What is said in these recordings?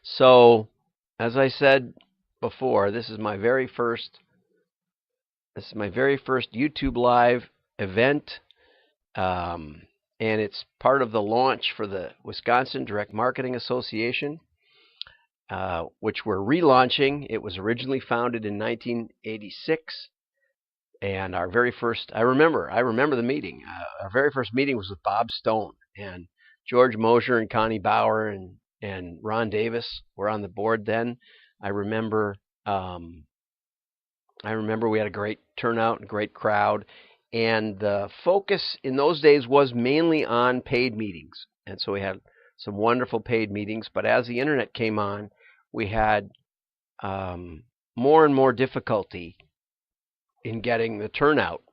So, as I said before, this is my very first YouTube live event, um, and it's part of the launch for the Wisconsin Direct Marketing Association, which we're relaunching. It was originally founded in 1986, and our very first I remember the meeting. Our very first meeting was with Bob Stone, and George Mosher and Connie Bauer and Ron Davis were on the board then. I remember um, I remember we had a great turnout and great crowd, and the focus in those days was mainly on paid meetings, and so we had some wonderful paid meetings. But as the internet came on, we had um, more and more difficulty in getting the turnout.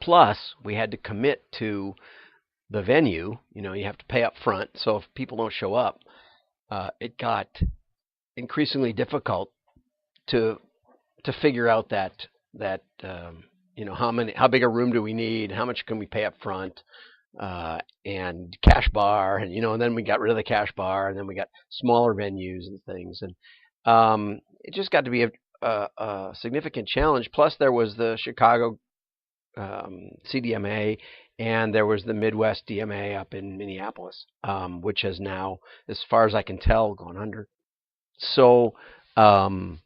Plus, we had to commit to the venue. You know, you have to pay up front. So if people don't show up, it got increasingly difficult to figure out that how big a room do we need, how much can we pay up front, and cash bar, and then we got rid of the cash bar, and then we got smaller venues and things, and it just got to be a significant challenge. Plus, there was the Chicago CDMA, and there was the Midwest DMA up in Minneapolis, which has now, as far as I can tell, gone under. So, um,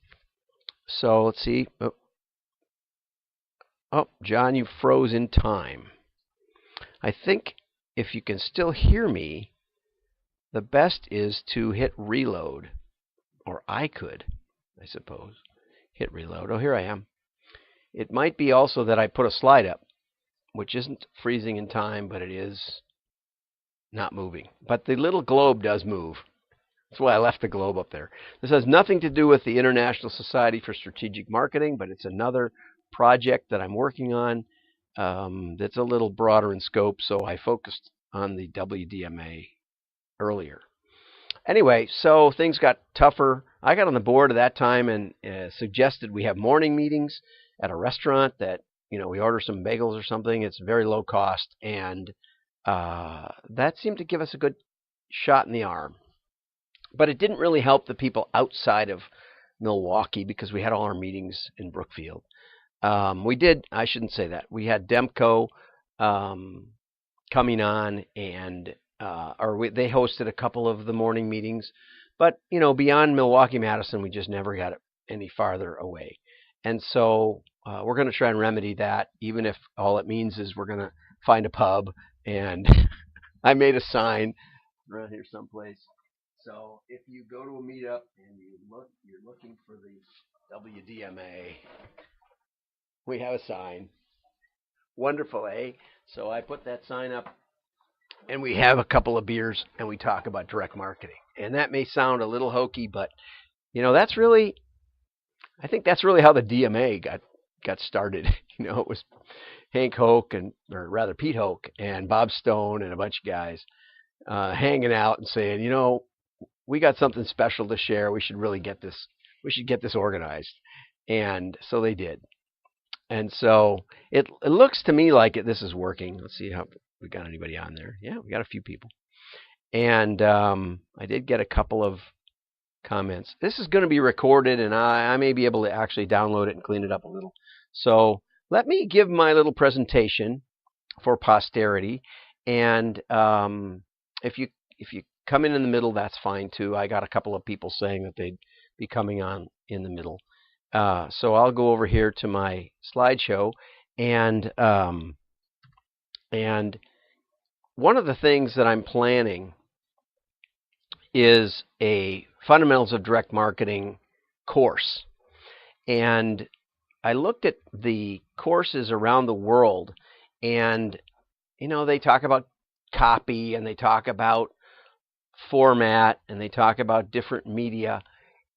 let's see. Oh, John, you froze in time. I think if you can still hear me, the best is to hit reload, or I could, I suppose, hit reload. Oh, here I am. It might be also that I put a slide up, which isn't freezing in time, but it is not moving. But the little globe does move. That's why I left the globe up there. This has nothing to do with the International Society for Strategic Marketing, but it's another project that I'm working on that's a little broader in scope, so I focused on the WDMA earlier. Anyway, so things got tougher. I got on the board at that time and suggested we have morning meetings at a restaurant that, we order some bagels or something. It's very low cost, and that seemed to give us a good shot in the arm. But it didn't really help the people outside of Milwaukee because we had all our meetings in Brookfield. I shouldn't say that. We had Demco coming on, and they hosted a couple of the morning meetings. But, beyond Milwaukee, Madison, we just never got any farther away. And so we're going to try and remedy that, even if all it means is we're going to find a pub. And I made a sign around here someplace. So if you go to a meetup and you're looking for the WDMA, we have a sign. Wonderful, eh? So I put that sign up, and we have a couple of beers, and we talk about direct marketing. And that may sound a little hokey, but I think that's really how the DMA got started. It was Hank Hoke, or rather Pete Hoke, and Bob Stone, and a bunch of guys hanging out and saying, we got something special to share. We should really get this. We should get this organized, and so they did. And so it looks to me like this is working. Let's see how we got anybody on there. Yeah, we got a few people, and I did get a couple of comments. This is going to be recorded, and I may be able to actually download it and clean it up a little. So let me give my little presentation for posterity, and if you come in the middle, that's fine too. I got a couple of people saying that they'd be coming on in the middle. So I'll go over here to my slideshow, and one of the things that I'm planning is a Fundamentals of Direct Marketing course. And I looked at the courses around the world, and they talk about copy, and they talk about format, and they talk about different media,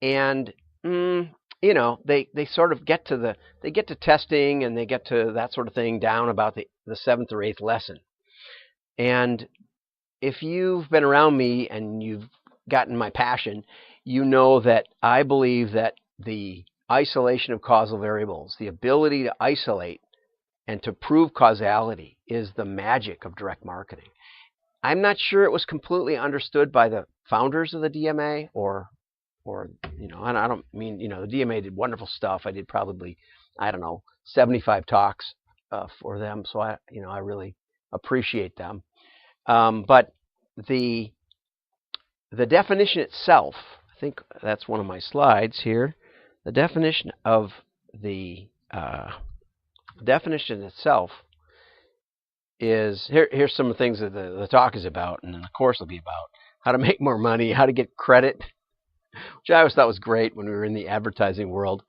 and they sort of get to testing, and they get to that sort of thing down about the seventh or eighth lesson. And if you've been around me and you've gotten my passion, you know that I believe that the isolation of causal variables, the ability to isolate and to prove causality, is the magic of direct marketing. I'm not sure it was completely understood by the founders of the DMA, or and I don't mean, the DMA did wonderful stuff. I did probably, I don't know, 75 talks for them, so I really appreciate them. But the the definition itself, I think that's one of my slides here. The definition of the definition itself is here's some of the things that the talk is about, and then the course will be about how to make more money, how to get credit, which I always thought was great when we were in the advertising world.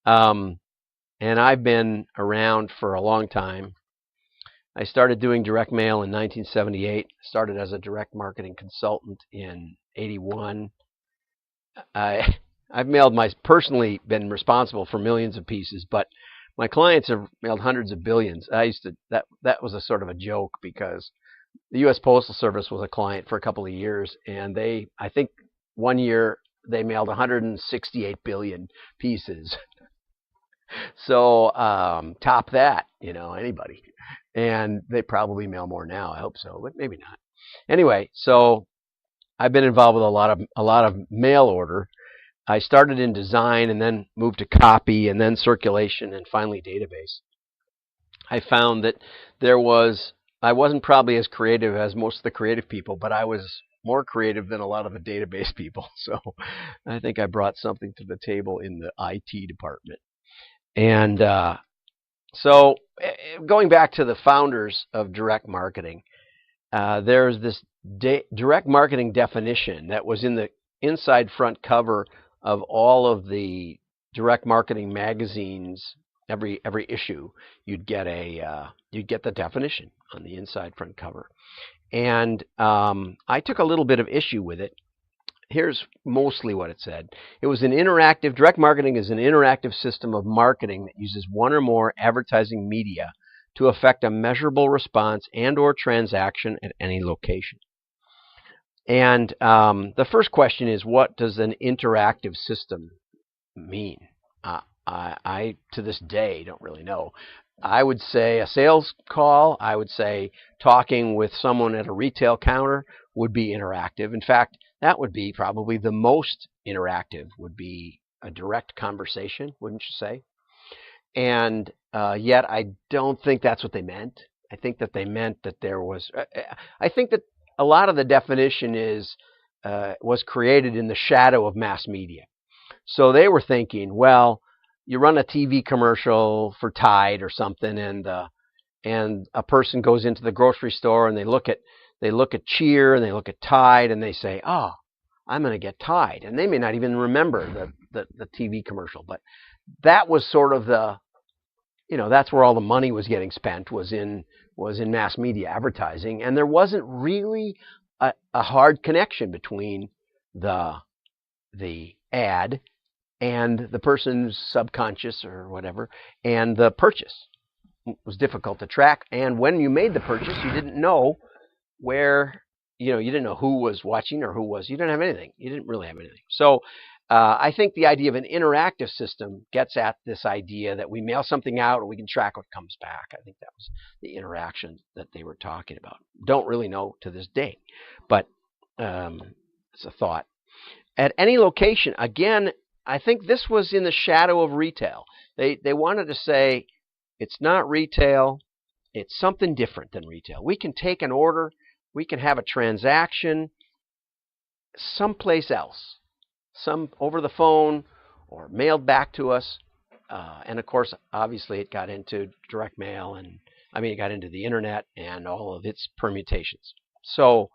And I've been around for a long time. I started doing direct mail in 1978. Started as a direct marketing consultant in 81. I've personally been responsible for millions of pieces, but my clients have mailed hundreds of billions. That was a sort of a joke, because the U.S. Postal Service was a client for a couple of years, and I think one year they mailed 168 billion pieces. So top that, anybody. And they probably mail more now. I hope so, but maybe not. Anyway, so I've been involved with a lot of mail order. I started in design and then moved to copy and then circulation and finally database. I found that I wasn't probably as creative as most of the creative people, but I was more creative than a lot of the database people. So I think I brought something to the table in the IT department. And so going back to the founders of direct marketing, there's this direct marketing definition that was in the inside front cover of all of the direct marketing magazines. Every issue, you'd get the definition on the inside front cover. And I took a little bit of issue with it. Here's mostly what it said. It was direct marketing is an interactive system of marketing that uses one or more advertising media to affect a measurable response and or transaction at any location. And the first question is, what does an interactive system mean? I to this day don't really know. I would say a sales call, I would say talking with someone at a retail counter would be interactive. In fact, that would be probably the most interactive, would be a direct conversation, wouldn't you say? And yet I don't think that's what they meant. I think that they meant that I think that a lot of the definition was created in the shadow of mass media. So they were thinking, well, you run a TV commercial for Tide or something, and a person goes into the grocery store and they look at Cheer and they look at Tide and they say, oh, I'm going to get Tide. And they may not even remember the TV commercial, but that was sort of that's where all the money was getting spent, was in mass media advertising. And there wasn't really a hard connection between the ad and the person's subconscious or whatever, and the purchase. It was difficult to track. And when you made the purchase, you didn't know where, you didn't know who was watching or you didn't have anything. You didn't really have anything. So I think the idea of an interactive system gets at this idea that we mail something out and we can track what comes back. I think that was the interaction that they were talking about. Don't really know to this day, but it's a thought. At any location, again, I think this was in the shadow of retail. They wanted to say, it's not retail, it's something different than retail. We can take an order, we can have a transaction someplace else, some over the phone or mailed back to us. And of course, obviously, it got into direct mail, and it got into the internet and all of its permutations. So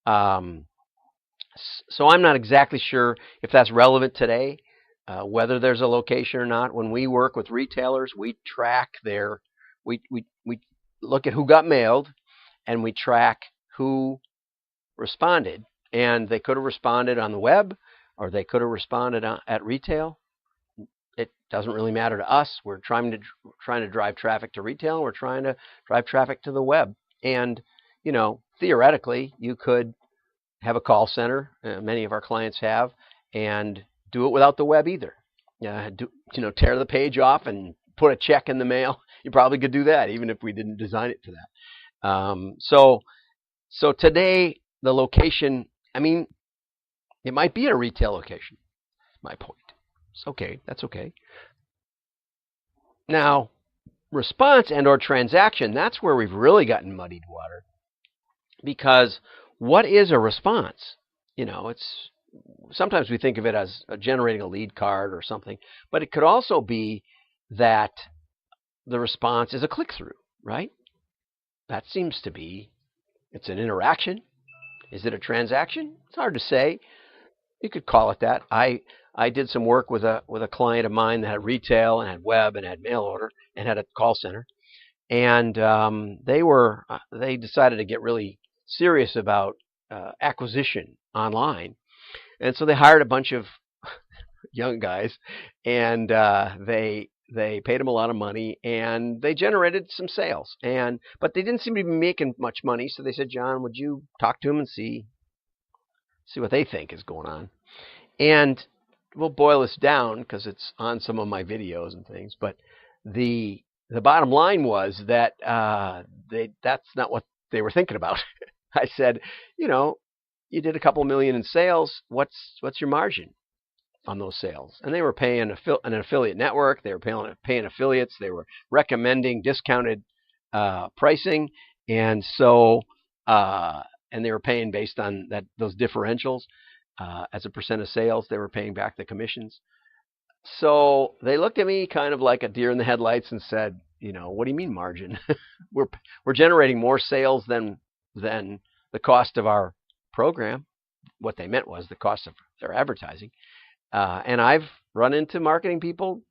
I'm not exactly sure if that's relevant today. Whether there's a location or not. When we work with retailers, we track we look at who got mailed, and we track who responded. And they could have responded on the web, or they could have responded at retail. It doesn't really matter to us. We're trying to drive traffic to retail, and we're trying to drive traffic to the web. And theoretically, you could have a call center. Many of our clients have, and do it without the web either. Tear the page off and put a check in the mail. You probably could do that, even if we didn't design it for that. So So today, the location, I mean, it might be a retail location. My point. It's okay. That's okay. Now, response and or transaction, that's where we've really gotten muddied water. Because what is a response? It's sometimes we think of it as generating a lead card or something, but it could also be that the response is a click-through, right? That seems to be, it's an interaction. Is it a transaction? It's hard to say. You could call it that. I did some work with a client of mine that had retail and had web and had mail order and had a call center, and they decided to get really serious about acquisition online, and so they hired a bunch of young guys, and they paid them a lot of money, and they generated some sales, but they didn't seem to be making much money. So they said, John, would you talk to them and see what they think is going on? And we'll boil this down because it's on some of my videos and things. But the bottom line was that that's not what they were thinking about. I said, you did a couple million in sales. What's your margin on those sales? And they were paying an affiliate network. They were paying affiliates. They were recommending discounted pricing, and so and they were paying based on those differentials. As a percent of sales, they were paying back the commissions. So they looked at me kind of like a deer in the headlights and said, what do you mean margin? we're generating more sales than the cost of our program. What they meant was the cost of their advertising. And I've run into marketing people,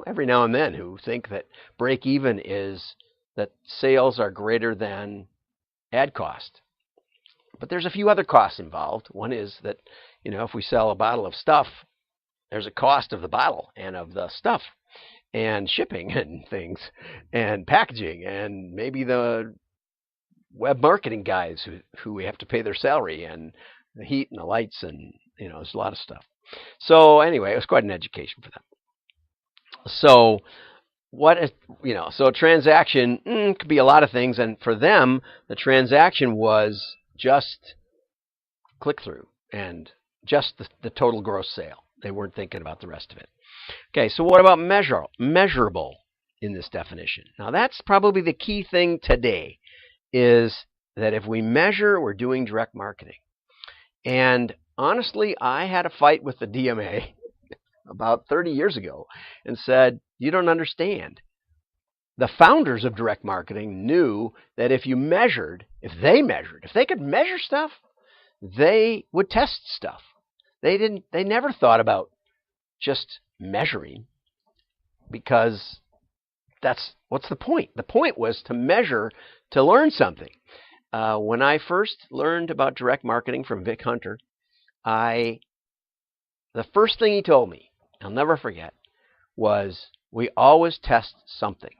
every now and then who think that break even is that sales are greater than ad cost. But there's a few other costs involved. One is that, if we sell a bottle of stuff, there's a cost of the bottle and of the stuff and shipping and things and packaging and maybe the web marketing guys who we have to pay their salary and the heat and the lights and, there's a lot of stuff. So anyway, it was quite an education for them. So so a transaction could be a lot of things. And for them, the transaction was just click-through and just the total gross sale. They weren't thinking about the rest of it. Okay, so what about measurable in this definition? Now, that's probably the key thing today, is that if we measure, we're doing direct marketing. And honestly, I had a fight with the DMA about 30 years ago and said, you don't understand. The founders of direct marketing knew that if they could measure stuff, they would test stuff. They never thought about just measuring, because what's the point? The point was to measure, to learn something. When I first learned about direct marketing from Vic Hunter, the first thing he told me, I'll never forget, was we always test something.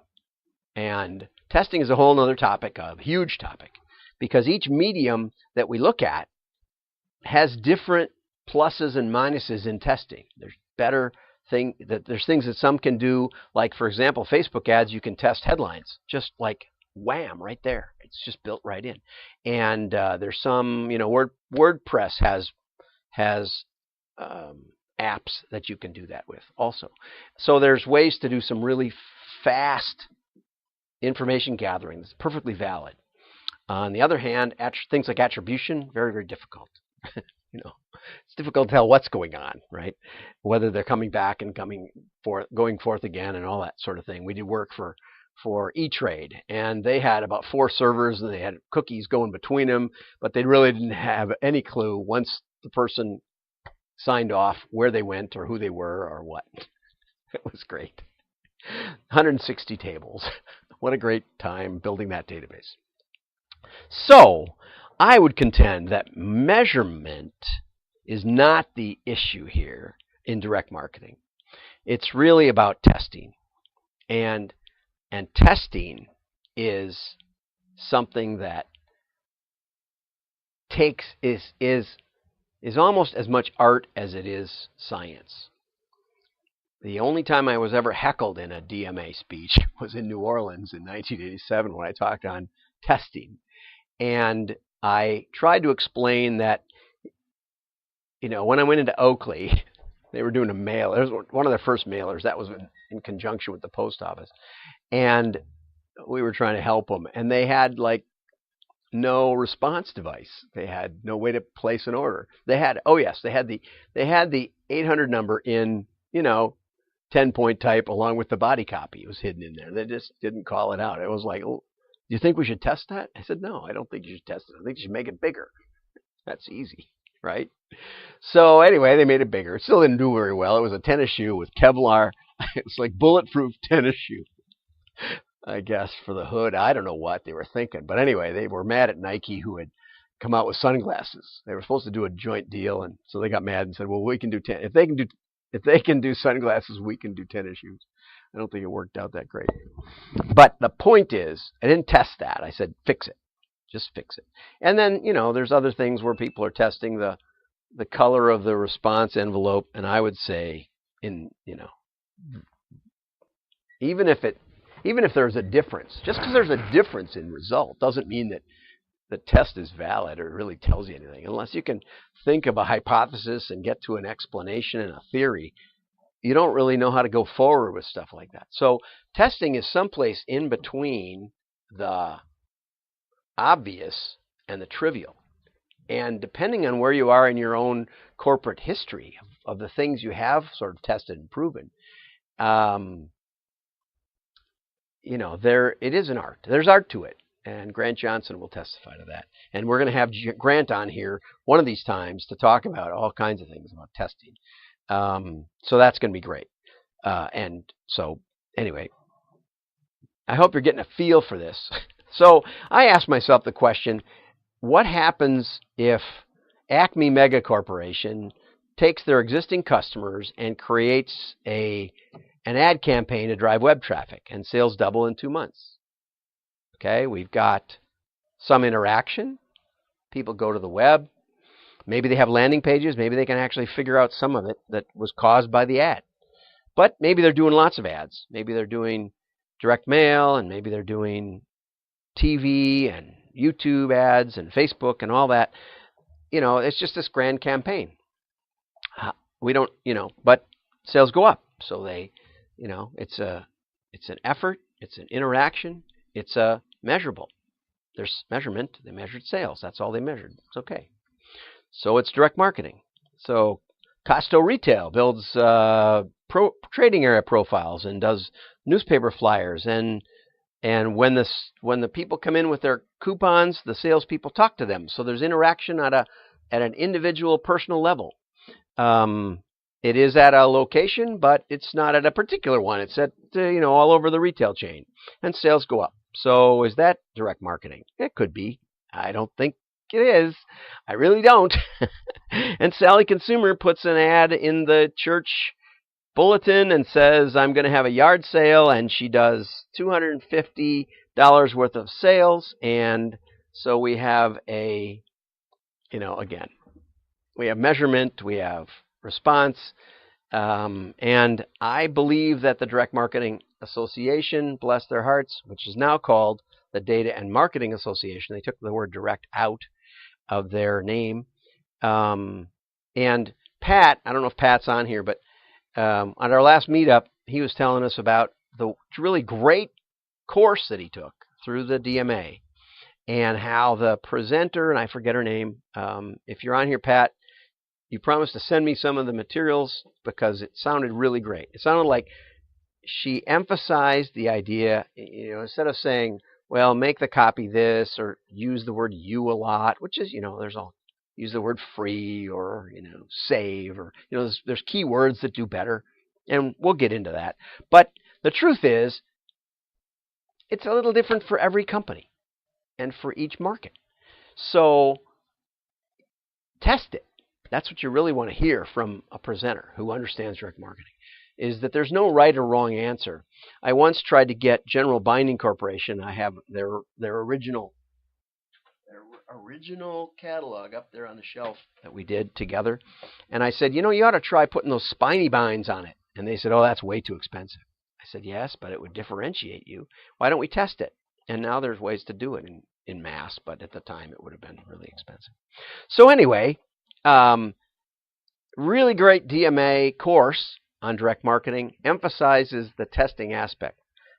And testing is a whole other topic, a huge topic, because each medium that we look at has different pluses and minuses in testing. There's there's things that some can do, like, for example, Facebook ads, you can test headlines, just like wham, right there. It's just built right in. And there's some, WordPress has apps that you can do that with also. So there's ways to do some really fast information gathering that's perfectly valid. On the other hand, things like attribution, very, very difficult. It's difficult to tell what's going on, right? Whether they're coming back and going forth again and all that sort of thing. We did work for E-Trade, and they had about 4 servers, and they had cookies going between them, but they really didn't have any clue once the person signed off where they went or who they were or what. It was great. 160 tables. What a great time building that database. So I would contend that measurement is not the issue here in direct marketing. It's really about testing. And testing is something that is almost as much art as it is science. The only time I was ever heckled in a DMA speech was in New Orleans in 1987 when I talked on testing. And I tried to explain that, when I went into Oakley, they were doing a mail. It was one of their first mailers. That was in conjunction with the post office. And we were trying to help them. And they had like no response device. They had no way to place an order. They had the 800 number in, 10-point type along with the body copy. It was hidden in there. They just didn't call it out. It was like, oh, do you think we should test that? I said, no, I don't think you should test it. I think you should make it bigger. That's easy, right? So anyway, they made it bigger. It still didn't do very well. It was a tennis shoe with Kevlar. It's like bulletproof tennis shoe, I guess, for the hood. I don't know what they were thinking. But anyway, they were mad at Nike, who had come out with sunglasses. They were supposed to do a joint deal, and so they got mad and said, well, we can do if they can do sunglasses, we can do tennis shoes. I don't think it worked out that great. But the point is, I didn't test that. I said, fix it. Just fix it. And then, there's other things where people are testing the color of the response envelope. And I would say, even if there's a difference, just because there's a difference in result doesn't mean that the test is valid or really tells you anything. Unless you can think of a hypothesis and get to an explanation and a theory, you don't really know how to go forward with stuff like that. So testing is someplace in between the obvious and the trivial. And depending on where you are in your own corporate history of the things you have sort of tested and proven, it is an art. There's art to it. And Grant Johnson will testify to that. And we're going to have Grant on here one of these times to talk about all kinds of things about testing. So that's going to be great. And so anyway, I hope you're getting a feel for this. So I asked myself the question, what happens if Acme Mega Corporation takes their existing customers and creates an ad campaign to drive web traffic and sales double in 2 months? Okay, we've got some interaction. People go to the web. Maybe they have landing pages. Maybe they can actually figure out some of it that was caused by the ad. But maybe they're doing lots of ads. Maybe they're doing direct mail, and maybe they're doing TV and YouTube ads and Facebook and all that. It's just this grand campaign. We don't, but sales go up. So they, it's an effort. It's an interaction. It's a measurable. There's measurement. They measured sales. That's all they measured. It's okay. So it's direct marketing. So Costco Retail builds trading area profiles and does newspaper flyers. And when the people come in with their coupons, the salespeople talk to them. So there's interaction at an individual personal level. It is at a location, but it's not at a particular one. It's at all over the retail chain, and sales go up. So is that direct marketing? It could be. I don't think it is. I really don't. And Sally Consumer puts an ad in the church bulletin and says, I'm going to have a yard sale, and she does $250 worth of sales. And so we have again, we have measurement, we have response, and I believe that the Direct Marketing Association, bless their hearts, which is now called the Data and Marketing Association. They took the word direct out of their name. And Pat, I don't know if Pat's on here, but on our last meetup, he was telling us about the really great course that he took through the DMA and how the presenter, and I forget her name, if you're on here, Pat, you promised to send me some of the materials because it sounded really great. It sounded like she emphasized the idea, instead of saying, well, make the copy this or use the word you a lot, which is, use the word free or, save or, there's key words that do better. And we'll get into that. But the truth is, it's a little different for every company and for each market. So test it. That's what you really want to hear from a presenter who understands direct marketing, is that there's no right or wrong answer. I once tried to get General Binding Corporation. I have their original catalog up there on the shelf that we did together. And I said, you ought to try putting those spiny binds on it. And they said, oh, that's way too expensive. I said, yes, but it would differentiate you. Why don't we test it? And now there's ways to do it. in mass, but at the time it would have been really expensive. So anyway, really great DMA course on direct marketing, emphasizes the testing aspect.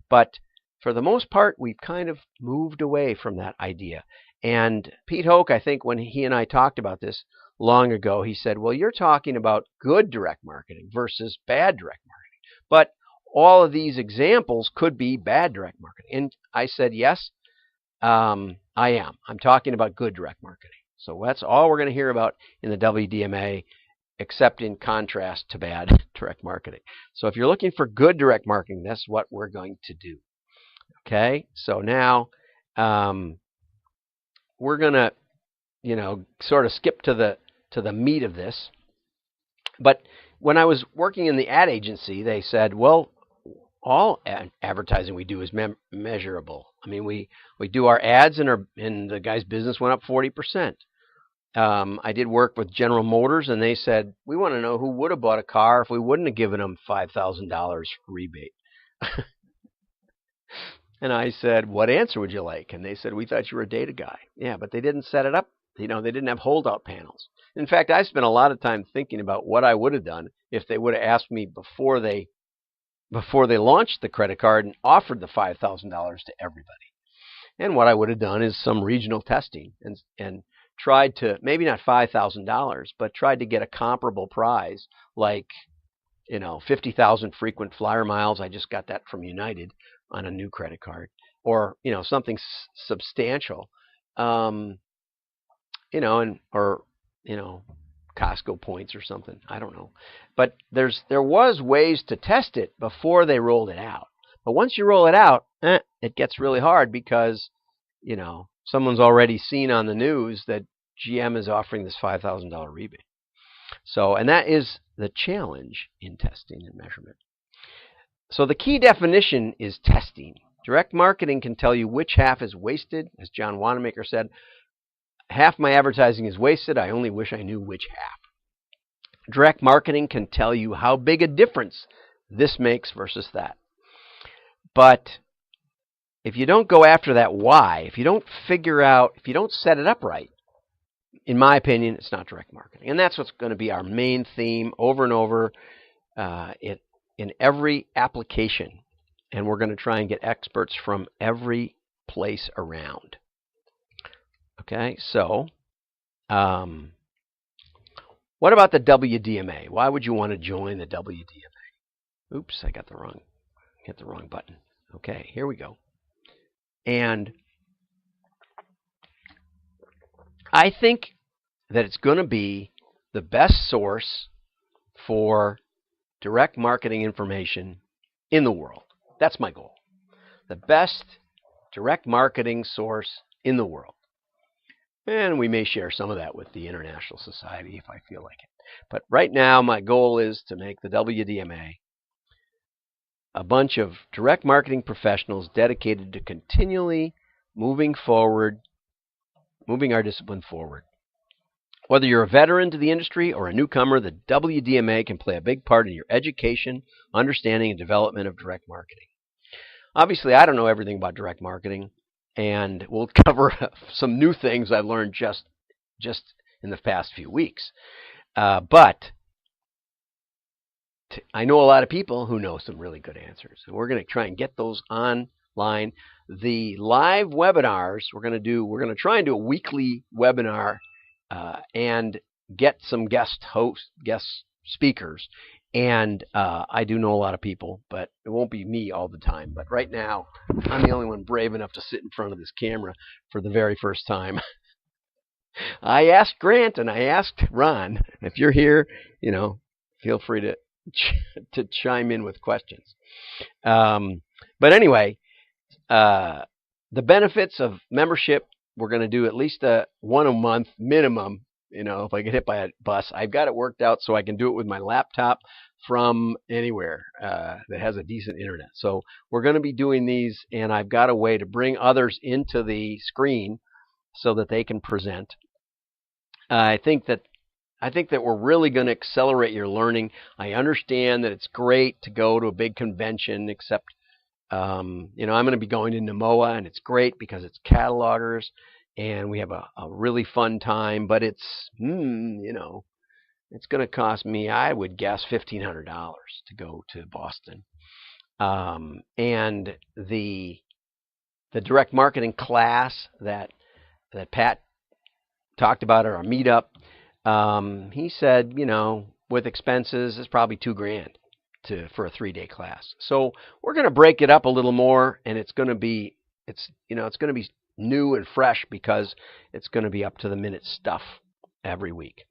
But for the most part, we've kind of moved away from that idea. And Pete Hoke, I think when he and I talked about this long ago, he said, well, you're talking about good direct marketing versus bad direct marketing. But all of these examples could be bad direct marketing. And I said, yes, I am. I'm talking about good direct marketing. So that's all we're going to hear about in the WDMA, except in contrast to bad direct marketing. So if you're looking for good direct marketing, that's what we're going to do. Okay, so now we're going to, sort of skip to the meat of this. But when I was working in the ad agency, they said, well, all advertising we do is measurable. I mean, we do our ads, and the guy's business went up 40%. I did work with General Motors, and they said, we want to know who would have bought a car if we wouldn't have given them $5,000 rebate. And I said, what answer would you like? And they said, we thought you were a data guy. Yeah, but they didn't set it up. They didn't have holdout panels. In fact, I spent a lot of time thinking about what I would have done if they would have asked me before they launched the credit card and offered the $5,000 to everybody. And what I would have done is some regional testing and tried to, maybe not $5,000, but tried to get a comparable prize, like 50,000 frequent flyer miles. I just got that from United on a new credit card, or something substantial, or Costco points or something. I don't know, but there was ways to test it before they rolled it out. But once you roll it out, it gets really hard because someone's already seen on the news that GM is offering this $5,000 rebate. So, and that is the challenge in testing and measurement. So the key definition is testing. Direct marketing can tell you which half is wasted. As John Wanamaker said, half my advertising is wasted. I only wish I knew which half. Direct marketing can tell you how big a difference this makes versus that. But if you don't go after that why, if you don't set it up right, in my opinion, it's not direct marketing. And that's what's going to be our main theme over and over in every application. And we're going to try and get experts from every place around. Okay, so what about the WDMA? Why would you want to join the WDMA? Oops, I hit the wrong button. Okay, here we go. And I think that it's going to be the best source for direct marketing information in the world. That's my goal. The best direct marketing source in the world. And we may share some of that with the International Society if I feel like it. But right now, my goal is to make the WDMA a bunch of direct marketing professionals dedicated to continually moving our discipline forward. Whether you're a veteran to the industry or a newcomer, the WDMA can play a big part in your education, understanding, and development of direct marketing. Obviously, I don't know everything about direct marketing, and we'll cover some new things I've learned just in the past few weeks. But I know a lot of people who know some really good answers, and we're going to try and get those online. The live webinars we're going to try and do a weekly webinar and get some guest speakers. And I do know a lot of people, but it won't be me all the time. But right now, I'm the only one brave enough to sit in front of this camera for the very first time. I asked Grant and I asked Ron, if you're here, feel free to chime in with questions. But anyway, the benefits of membership, we're going to do at least one a month minimum. If I get hit by a bus, I've got it worked out so I can do it with my laptop from anywhere that has a decent internet. So we're going to be doing these, and I've got a way to bring others into the screen so that they can present. I think that we're really going to accelerate your learning. I understand that it's great to go to a big convention, except You know, I'm going to be going to NMOA, and it's great because it's catalogers, and we have a really fun time. But it's, you know, it's going to cost me, I would guess, $1,500 to go to Boston. And the direct marketing class that Pat talked about at our meetup, he said, you know, with expenses, it's probably $2,000 for a 3-day class. So we're going to break it up a little more, and it's going to be new and fresh because it's going to be up to the minute stuff every week.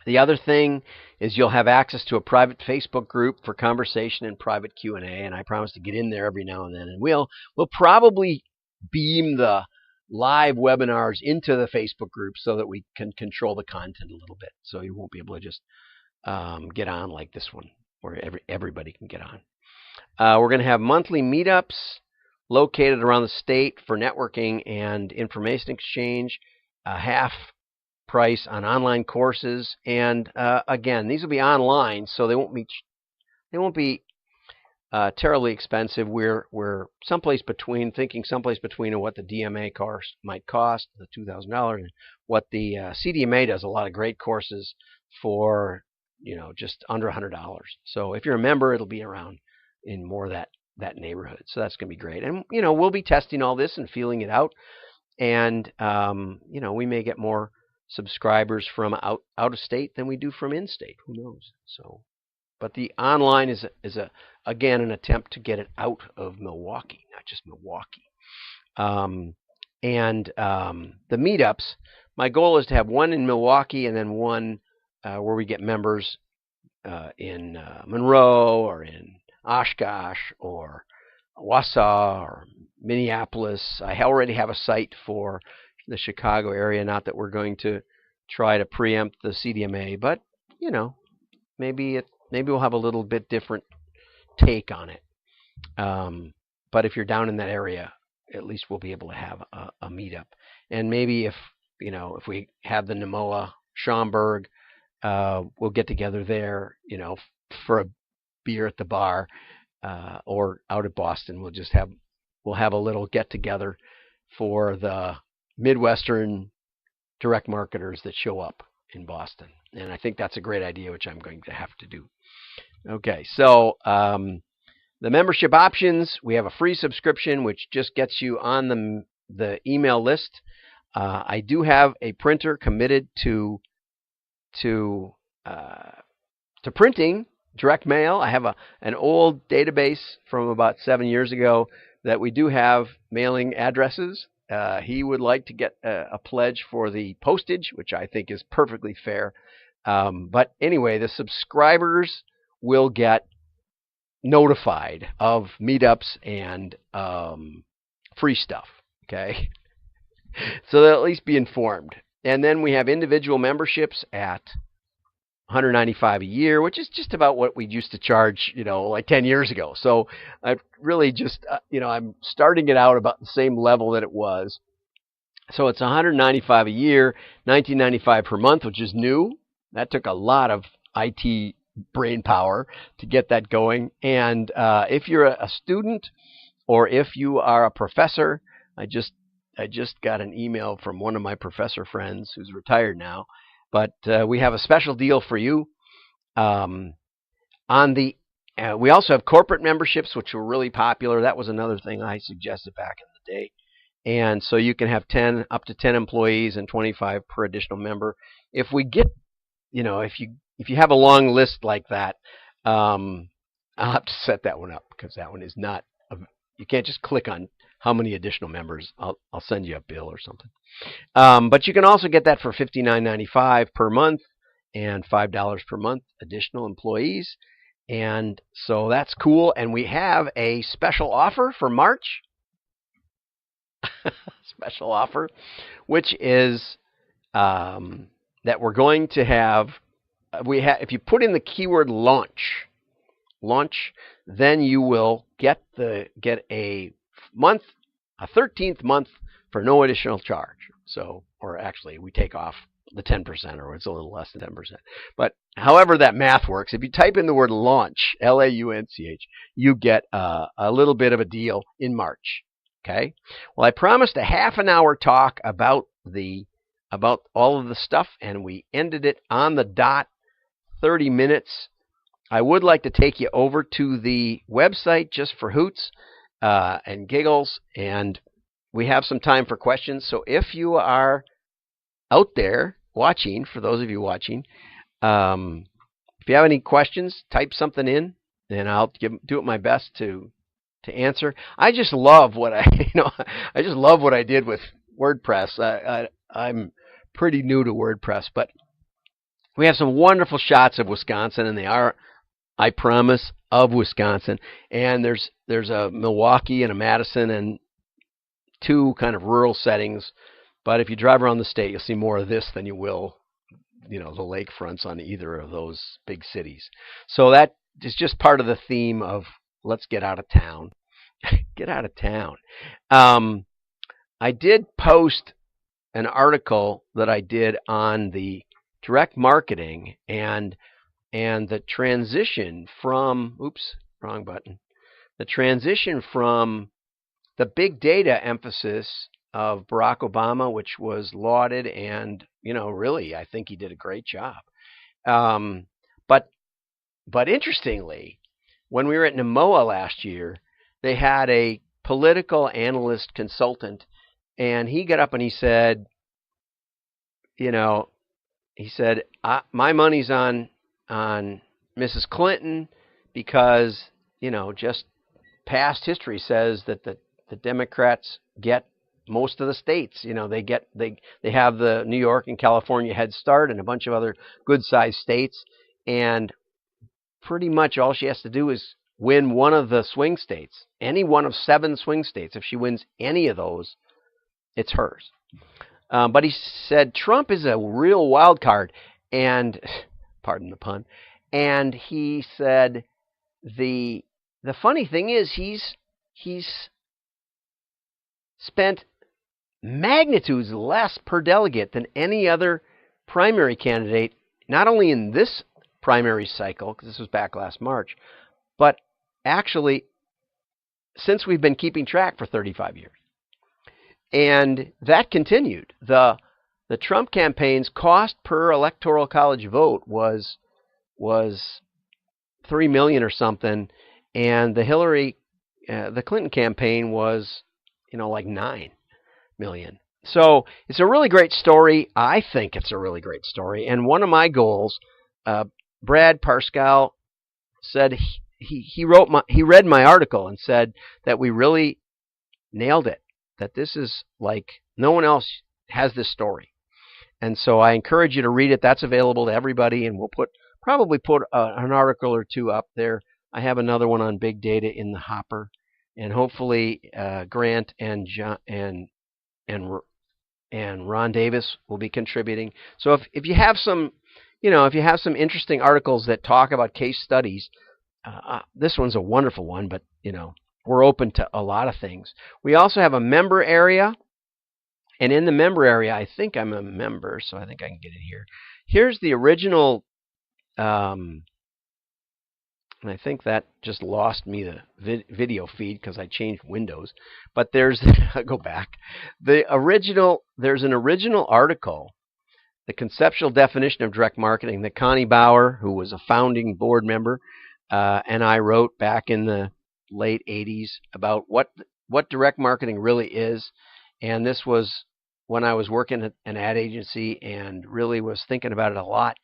The other thing is you'll have access to a private Facebook group for conversation and private Q&A, and I promise to get in there every now and then. And we'll probably beam the live webinars into the Facebook group so that we can control the content a little bit. So you won't be able to just get on like this one, where everybody can get on. We're going to have monthly meetups located around the state for networking and information exchange. Half price on online courses, and again, these will be online, so they won't be terribly expensive. We're someplace between what the DMA course might cost, the $2,000, and what the CDMA does. A lot of great courses for, you know, just under $100. So if you're a member, it'll be around in more that neighborhood. So that's going to be great. And you know, we'll be testing all this and feeling it out, and you know, we may get more subscribers from out of state than we do from in state. Who knows? So, but the online is again an attempt to get it out of Milwaukee, not just Milwaukee. The meetups, my goal is to have one in Milwaukee and then one where we get members in Monroe or in Oshkosh or Wausau or Minneapolis. I already have a site for the Chicago area. Not that we're going to try to preempt the CDMA, but you know, maybe we'll have a little bit different take on it. But if you're down in that area, at least we'll be able to have a meetup. And maybe if we have the NMOA Schaumburg, we'll get together there, you know, for a beer at the bar, or out at Boston. We'll have a little get together for the Midwestern direct marketers that show up in Boston. And I think that's a great idea, which I'm going to have to do. Okay, so the membership options, we have a free subscription, which just gets you on the email list. I do have a printer committed to printing direct mail. I have an old database from about 7 years ago that we do have mailing addresses. He would like to get a pledge for the postage, which I think is perfectly fair. But anyway, the subscribers will get notified of meetups and free stuff. Okay, so they'll at least be informed. And then we have individual memberships at $195 a year, which is just about what we used to charge, you know, like 10 years ago. So I've really just, you know, I'm starting it out about the same level that it was. So it's $195 a year, $19.95 per month, which is new. That took a lot of IT brain power to get that going. And if you're a student or if you are a professor, I just got an email from one of my professor friends who's retired now. But we have a special deal for you. We also have corporate memberships, which were really popular. That was another thing I suggested back in the day. And so you can have up to 10 employees and 25 per additional member. If we get, you know, if you have a long list like that, I'll have to set that one up, because that one is not. You can't just click on how many additional members. I'll send you a bill or something. But you can also get that for $59.95 per month and $5 per month additional employees. And so that's cool. And we have a special offer for March. Special offer, which is that we're going to have. If you put in the keyword launch, then you will get a 13th month for no additional charge. So, or actually, we take off the 10%, or it's a little less than 10%. But however that math works, if you type in the word launch, Launch, you get a little bit of a deal in March. Okay. Well, I promised a half an hour talk about all of the stuff, and we ended it on the dot, 30 minutes. I would like to take you over to the website just for hoots and giggles, and we have some time for questions. So if you are out there watching, for those of you watching, if you have any questions, type something in, and I'll do it my best to answer. I just love what I did with WordPress. I'm pretty new to WordPress, but we have some wonderful shots of Wisconsin, and they are, I promise, of Wisconsin. And there's a Milwaukee and a Madison and two kind of rural settings. But if you drive around the state, you'll see more of this than you will, the lakefronts on either of those big cities. So that is just part of the theme of let's get out of town. Get out of town. I did post an article that I did on the direct marketing and the transition from, the transition from the big data emphasis of Barack Obama, which was lauded, and really, I think he did a great job. But interestingly, when we were at NMOA last year, they had a political analyst consultant, and he got up and he said, my money's on Mrs. Clinton because just past history says that the Democrats get most of the states. They have the New York and California head start and a bunch of other good-sized states, and pretty much all she has to do is win one of the swing states, any one of 7 swing states. If she wins any of those, it's hers. But he said Trump is a real wild card, and pardon the pun. And he said the funny thing is he's spent magnitudes less per delegate than any other primary candidate, not only in this primary cycle, because this was back last March, but actually since we've been keeping track for 35 years. And that continued. The Trump campaign's cost per electoral college vote was $3 million or something, and the Clinton campaign was like $9 million. So it's a really great story. I think it's a really great story. And one of my goals, Brad Parscale said he read my article and said that we really nailed it. That this is like no one else has this story. And so I encourage you to read it. That's available to everybody, and we'll probably put an article or two up there. I have another one on big data in the hopper, and hopefully Grant and John and Ron Davis will be contributing. So if you have some interesting articles that talk about case studies, this one's a wonderful one. But we're open to a lot of things. We also have a member area, and in the member area, I think I'm a member, so I think I can get it here. Here's the original, and I think that just lost me the video feed because I changed windows. But I'll go back. There's an original article, The Conceptual Definition of Direct Marketing, that Connie Bauer, who was a founding board member, and I wrote back in the late 80s about what direct marketing really is. And this was when I was working at an ad agency and really was thinking about it a lot.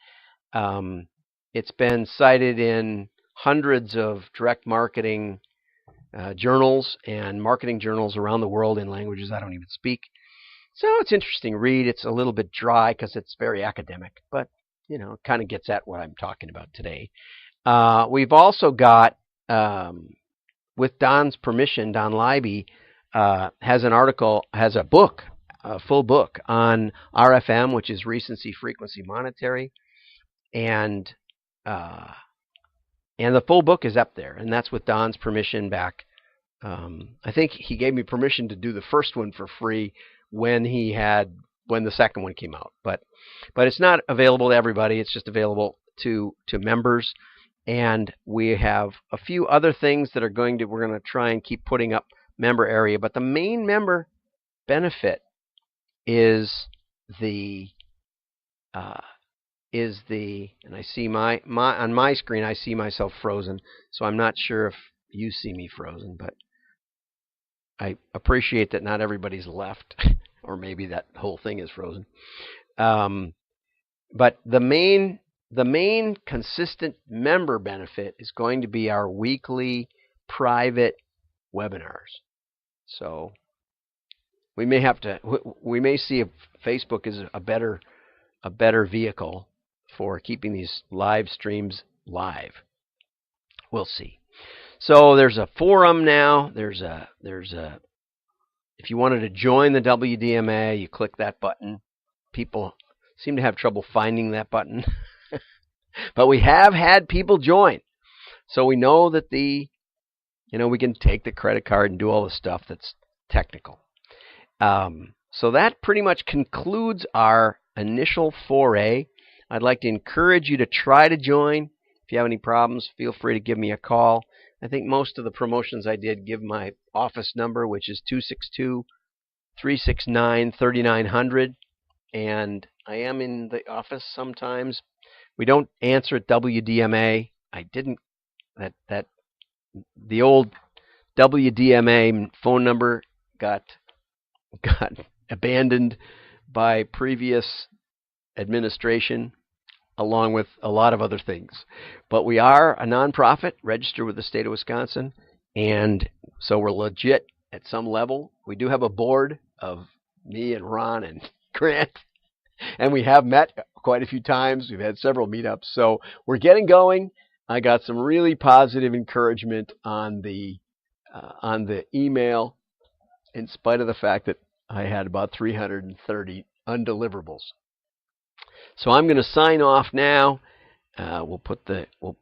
It's been cited in hundreds of direct marketing journals and marketing journals around the world in languages I don't even speak. So it's interesting read. It's a little bit dry because it's very academic, but it kind of gets at what I'm talking about today. We've also got, with Don's permission, Don Leiby has a book, a full book on RFM, which is recency, frequency, monetary, and the full book is up there, and that's with Don's permission back. I think he gave me permission to do the first one for free when he had when the second one came out. But it's not available to everybody. It's just available to members. And we have a few other things that we're going to try and keep putting up member area. But the main member benefit is the and I see my on my screen I see myself frozen, so I'm not sure if you see me frozen, but I appreciate that not everybody's left, or maybe that whole thing is frozen. But the main consistent member benefit is going to be our weekly private webinars. So we may see if Facebook is a better vehicle for keeping these live streams live. We'll see. So there's a forum now. There's a if you wanted to join the WDMA, you click that button. People seem to have trouble finding that button. But we have had people join. So we know that we can take the credit card and do all the stuff that's technical. So that pretty much concludes our initial foray. I'd like to encourage you to try to join. If you have any problems, feel free to give me a call. I think most of the promotions I did give my office number, which is 262-369-3900. And I am in the office sometimes. We don't answer at WDMA. The old WDMA phone number got abandoned by previous administration, along with a lot of other things. But we are a nonprofit registered with the state of Wisconsin, and so we're legit at some level. We do have a board of me and Ron and Grant, and we have met quite a few times. We've had several meetups, so we're getting going. I got some really positive encouragement on the email, in spite of the fact that I had about 330 undeliverables. So I'm going to sign off now. We'll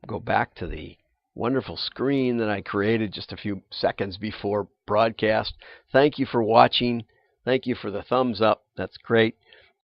go back to the wonderful screen that I created just a few seconds before broadcast. Thank you for watching. Thank you for the thumbs up. That's great.